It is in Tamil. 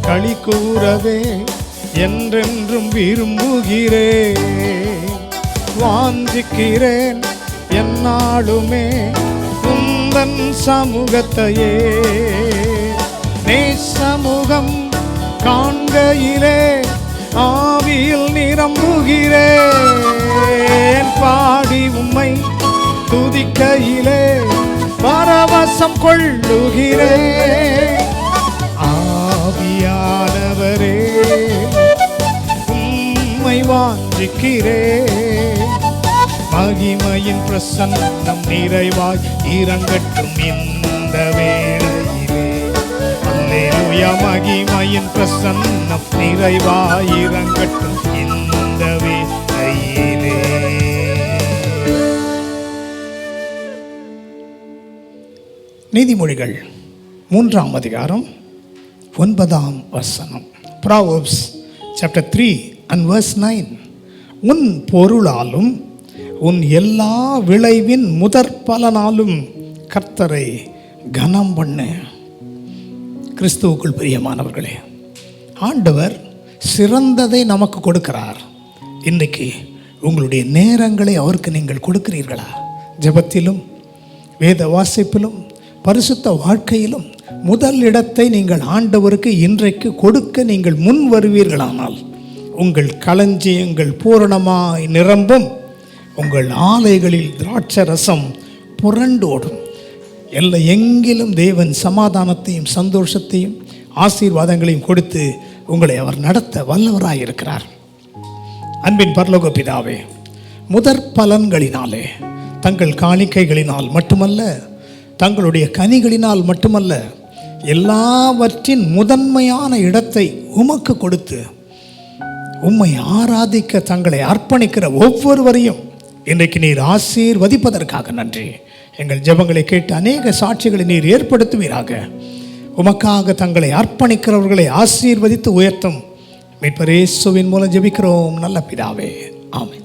களி கூறவே என்றென்றும் விரும்புகிறேன். வாஞ்சிக்கிறேன் என்னாலுமே உந்தன் சமூகத்தையே. நீ சமூகம் காண்கையிலே ஆவியில் நிரம்புகிறேன். பாடி உம்மை துதிக்கையிலே பரவசம் கொள்ளுகிறேன். ஆவியானவரே உம்மை வாஞ்சிக்கிறேன். மகிமையின் பிரசன்னம் நிறைவாய் இறங்கட்டும் இந்த வேளையிலே. அல்லேலூயா. மகிமையின் பிரசன்னம் நிறைவாய் இறங்கட்டும் இந்த வேளையிலே. நீதிமொழிகள் 3ஆம் அதிகாரம் 9ஆம் வசனம். Proverbs chapter 3 and verse 9. உன் பொருளாலும் உன் எல்லா விளைவின் முதற் பலனாலும் கர்த்தரை கனம் பண்ணு. கிறிஸ்துவுக்குள் பிரியமானவர்களே, ஆண்டவர் சிறந்ததை நமக்கு கொடுக்கிறார். இன்றைக்கு உங்களுடைய நேரங்களை அவருக்கு நீங்கள் கொடுக்கிறீர்களா? ஜெபத்திலும் வேத வாசிப்பிலும் பரிசுத்த வாழ்க்கையிலும் முதல் இடத்தை நீங்கள் ஆண்டவருக்கு இன்றைக்கு கொடுக்க நீங்கள் முன் வருவீர்களானால் உங்கள் களஞ்சியங்கள் பூரணமாய் நிரம்பும். உங்கள் ஆலைகளில் திராட்சை ரசம் புரண்டோடும். எங்கிலும் தேவன் சமாதானத்தையும் சந்தோஷத்தையும் ஆசீர்வாதங்களையும் கொடுத்து உங்களை அவர் நடத்த வல்லவராயிருக்கிறார். அன்பின் பரலோக பிதாவே, முதற் பலன்களினாலே தங்கள் காணிக்கைகளினால் மட்டுமல்ல, தங்களுடைய கனிகளினால் மட்டுமல்ல, எல்லாவற்றின் முதன்மையான இடத்தை உமக்கு கொடுத்து உம்மை ஆராதிக்க தங்களை அர்ப்பணிக்கிற ஒவ்வொருவரையும் இன்றைக்கு நீர் ஆசீர்வதிப்பதற்காக நன்றி. எங்கள் ஜெபங்களை கேட்டு அநேக சாட்சிகளை நீர் ஏற்படுத்துவீராக. உமக்காக தங்களை அர்ப்பணிக்கிறவர்களை ஆசீர்வதித்து உயர்த்தும் மீட்பர் இயேசுவின் மூலம் ஜெபிக்கிறோம் நல்ல பிதாவே. ஆமென்.